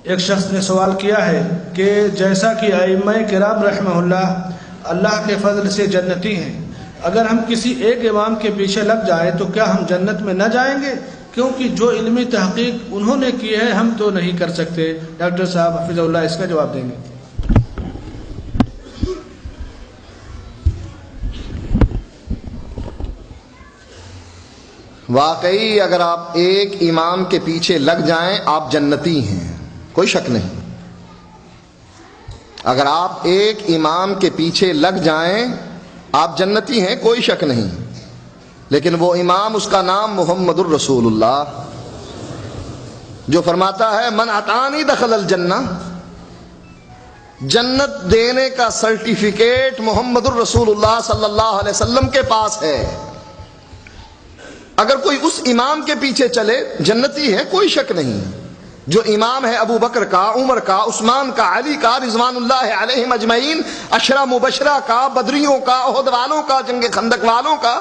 ایک شخص نے سوال کیا ہے کہ جیسا کہ ائمہ کرام رحمہ اللہ کے فضل سے جنتی ہیں، اگر ہم کسی ایک امام کے پیچھے لگ جائیں تو کیا ہم جنت میں نہ جائیں گے؟ کیونکہ جو علمی تحقیق انہوں نے کی ہے ہم تو نہیں کر سکتے۔ ڈاکٹر صاحب حفظ اللہ اس کا جواب دیں گے۔ واقعی اگر آپ ایک امام کے پیچھے لگ جائیں آپ جنتی ہیں، کوئی شک نہیں۔ اگر آپ ایک امام کے پیچھے لگ جائیں آپ جنتی ہیں، کوئی شک نہیں۔ لیکن وہ امام، اس کا نام محمد الرسول اللہ، جو فرماتا ہے من اطاعنی دخل الجنہ، جنت دینے کا سرٹیفکیٹ محمد الرسول اللہ صلی اللہ علیہ وسلم کے پاس ہے۔ اگر کوئی اس امام کے پیچھے چلے جنتی ہے، کوئی شک نہیں۔ جو امام ہے ابو بکر کا، عمر کا، عثمان کا، علی کا رضوان اللہ علیہم اجمعین، عشرہ مبشرہ کا، بدریوں کا، احد والوں کا، جنگ خندق والوں کا،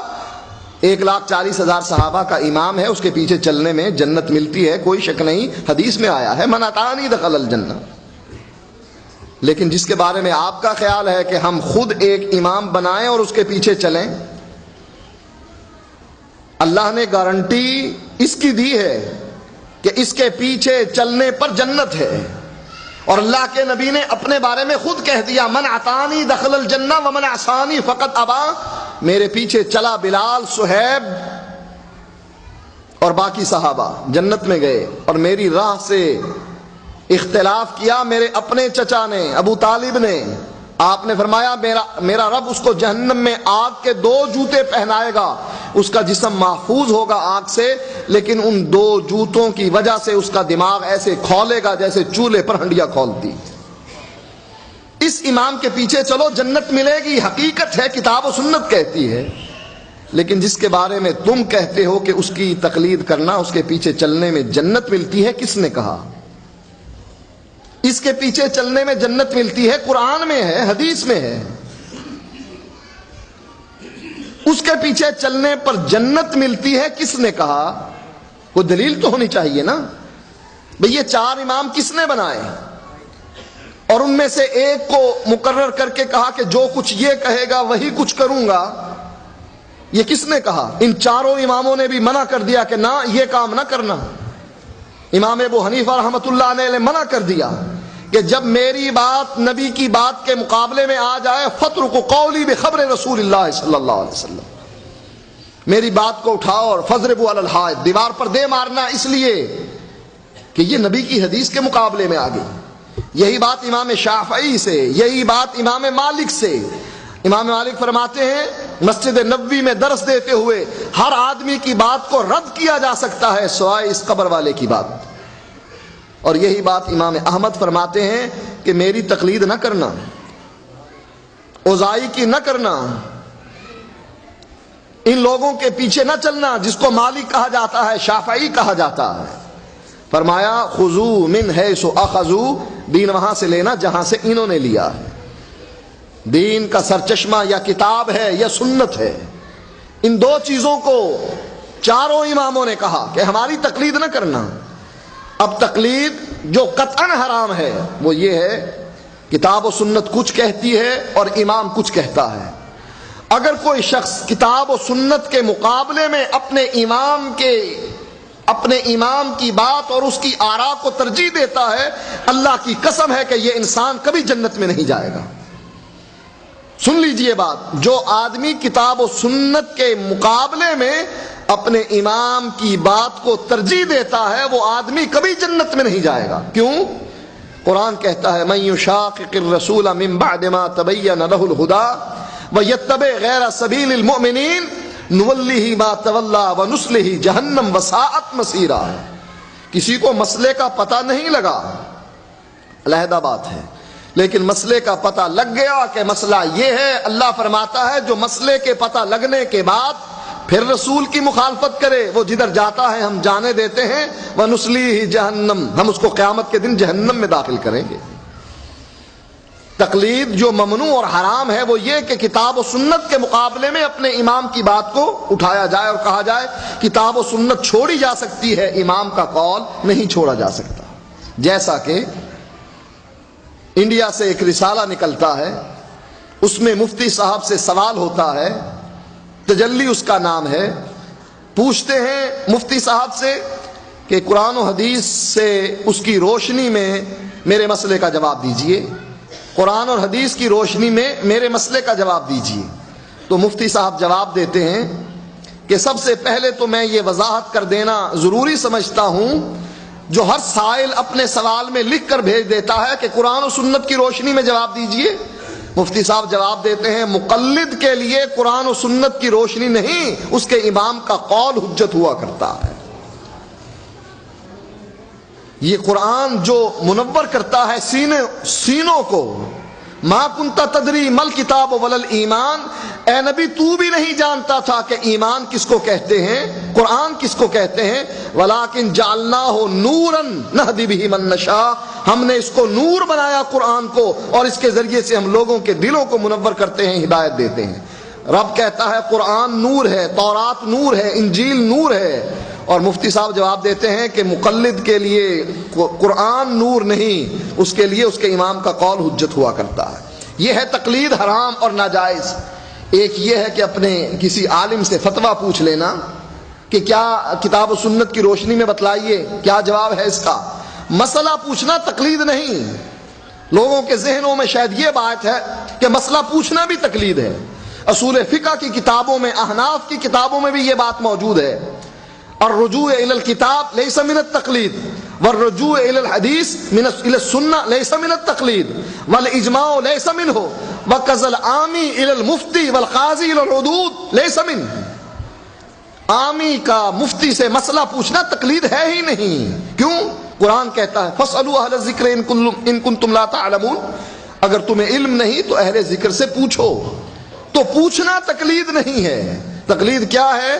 1,40,000 صحابہ کا امام ہے، اس کے پیچھے چلنے میں جنت ملتی ہے، کوئی شک نہیں۔ حدیث میں آیا ہے من اطاعنی دخل الجنہ۔ لیکن جس کے بارے میں آپ کا خیال ہے کہ ہم خود ایک امام بنائیں اور اس کے پیچھے چلیں، اللہ نے گارنٹی اس کی دی ہے کہ اس کے پیچھے چلنے پر جنت ہے، اور اللہ کے نبی نے اپنے بارے میں خود کہہ دیا من اطاعنی دخل الجنہ ومن عصانی فقد ابا۔ میرے پیچھے چلا بلال، صہیب اور باقی صحابہ جنت میں گئے، اور میری راہ سے اختلاف کیا میرے اپنے چچا نے، ابو طالب نے۔ آپ نے فرمایا میرا رب اس کو جہنم میں آگ کے 2 جوتے پہنائے گا، اس کا جسم محفوظ ہوگا آگ سے، لیکن ان 2 جوتوں کی وجہ سے اس کا دماغ ایسے کھولے گا جیسے چولہے پر ہنڈیا کھولتی۔ اس امام کے پیچھے چلو جنت ملے گی، حقیقت ہے، کتاب و سنت کہتی ہے۔ لیکن جس کے بارے میں تم کہتے ہو کہ اس کی تقلید کرنا، اس کے پیچھے چلنے میں جنت ملتی ہے، کس نے کہا؟ اس کے پیچھے چلنے میں جنت ملتی ہے، قرآن میں ہے، حدیث میں ہے۔ اس کے پیچھے چلنے پر جنت ملتی ہے، کس نے کہا؟ کوئی دلیل تو ہونی چاہیے نا۔ بھئی یہ 4 امام کس نے بنائے، اور ان میں سے ایک کو مقرر کر کے کہا کہ جو کچھ یہ کہے گا وہی کچھ کروں گا؟ یہ کس نے کہا؟ ان 4 اماموں نے بھی منع کر دیا کہ نہ، یہ کام نہ کرنا۔ امام ابو حنیفہ رحمۃ اللہ علیہ نے منع کر دیا کہ جب میری بات نبی کی بات کے مقابلے میں آ جائے فَاتْرُكُوا قَوْلِي بِخَبْرِ رسول اللہ صلی اللہ علیہ وسلم، میری بات کو اٹھاؤ اور فَاضْرِبُوا عَلَى الْحَائِطِ، دیوار پر دے مارنا، اس لیے کہ یہ نبی کی حدیث کے مقابلے میں آ گئی۔ یہی بات امام شافعی سے، یہی بات امام مالک سے۔ امام مالک فرماتے ہیں مسجد نبوی میں درس دیتے ہوئے ہر آدمی کی بات کو رد کیا جا سکتا ہے سوائے اس قبر والے کی بات۔ اور یہی بات امام احمد فرماتے ہیں کہ میری تقلید نہ کرنا، اوزائی کی نہ کرنا، ان لوگوں کے پیچھے نہ چلنا جس کو مالک کہا جاتا ہے، شافعی کہا جاتا ہے۔ فرمایا خذوا من حیث اخذوا، دین وہاں سے لینا جہاں سے انہوں نے لیا ہے۔ دین کا سرچشمہ یا کتاب ہے یا سنت ہے۔ ان 2 چیزوں کو 4 اماموں نے کہا کہ ہماری تقلید نہ کرنا۔ اب تقلید جو قطعاً حرام ہے وہ یہ ہے، کتاب و سنت کچھ کہتی ہے اور امام کچھ کہتا ہے۔ اگر کوئی شخص کتاب و سنت کے مقابلے میں اپنے امام کی بات اور اس کی آراء کو ترجیح دیتا ہے، اللہ کی قسم ہے کہ یہ انسان کبھی جنت میں نہیں جائے گا۔ سن لیجئے بات، جو آدمی کتاب و سنت کے مقابلے میں اپنے امام کی بات کو ترجیح دیتا ہے وہ آدمی کبھی جنت میں نہیں جائے گا۔ کیوں؟ قرآن کہتا ہے من یشاقق الرسول من بعد ما تبین له الهدى ویتبع غیر سبیل المؤمنین نولہ ما تولی ونصلہ جہنم وساءت مصیرا۔ کسی کو مسئلے کا پتہ نہیں لگا، علیحدہ بات ہے، لیکن مسئلے کا پتہ لگ گیا کہ مسئلہ یہ ہے، اللہ فرماتا ہے جو مسئلے کے پتہ لگنے کے بعد پھر رسول کی مخالفت کرے وہ جدھر جاتا ہے ہم جانے دیتے ہیں، وَنُصْلِيهِ جَهَنَّمْ، ہم اس کو قیامت کے دن جہنم میں داخل کریں گے۔ تقلید جو ممنوع اور حرام ہے وہ یہ کہ کتاب و سنت کے مقابلے میں اپنے امام کی بات کو اٹھایا جائے اور کہا جائے کتاب و سنت چھوڑی جا سکتی ہے، امام کا قول نہیں چھوڑا جا سکتا۔ جیسا کہ انڈیا سے ایک رسالہ نکلتا ہے، اس میں مفتی صاحب سے سوال ہوتا ہے، تجلی اس کا نام ہے، پوچھتے ہیں مفتی صاحب سے کہ قرآن و حدیث سے اس کی روشنی میں میرے مسئلے کا جواب دیجئے، قرآن اور حدیث کی روشنی میں میرے مسئلے کا جواب دیجئے۔ تو مفتی صاحب جواب دیتے ہیں کہ سب سے پہلے تو میں یہ وضاحت کر دینا ضروری سمجھتا ہوں، جو ہر سائل اپنے سوال میں لکھ کر بھیج دیتا ہے کہ قرآن و سنت کی روشنی میں جواب دیجئے، مفتی صاحب جواب دیتے ہیں مقلد کے لیے قرآن و سنت کی روشنی نہیں، اس کے امام کا قول حجت ہوا کرتا ہے۔ یہ قرآن جو منور کرتا ہے سینوں کو، ما کنت تدری مل کتاب ولل ایمان، اے نبی تو بھی نہیں جانتا تھا کہ ایمان کس کو کہتے ہیں، قرآن کس کو کہتے ہیں، ولیکن جعلناہ نورا نہدی بہ من نشاء، ہم نے اس کو نور بنایا قرآن کو، اور اس کے ذریعے سے ہم لوگوں کے دلوں کو منور کرتے ہیں، ہدایت دیتے ہیں۔ رب کہتا ہے قرآن نور ہے، تورات نور ہے، انجیل نور ہے، اور مفتی صاحب جواب دیتے ہیں کہ مقلد کے لیے قرآن نور نہیں، اس کے لیے اس کے امام کا قول حجت ہوا کرتا ہے۔ یہ ہے تقلید حرام اور ناجائز۔ ایک یہ ہے کہ اپنے کسی عالم سے فتویٰ پوچھ لینا کہ کیا کتاب و سنت کی روشنی میں بتلائیے، کیا جواب ہے اس کا۔ مسئلہ پوچھنا تقلید نہیں۔ لوگوں کے ذہنوں میں شاید یہ بات ہے کہ مسئلہ پوچھنا بھی تقلید ہے۔ اصول فقہ کی کتابوں میں، احناف کی کتابوں میں بھی یہ بات موجود ہے، الرجوع الى الكتاب ليس من التقلید والرجوع الى الحدیث الى السنہ ليس من التقلید والاجماع ليس منه وكذا العامی الى المفتی والقاضی الى الحدود ليس منه۔ عامی کا مفتی سے مسئلہ پوچھنا تقلید ہے ہی نہیں۔ کیوں؟ قرآن کہتا ہے فاسألوا اہل الذکر ان کنتم لا تعلمون، اگر تمہیں علم نہیں تو اہل ذکر سے پوچھو۔ تو پوچھنا تقلید نہیں ہے۔ تقلید کیا ہے؟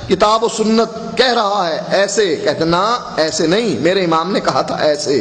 کتاب و سنت کہہ رہا ہے ایسے، کہتے نا ایسے نہیں، میرے امام نے کہا تھا ایسے۔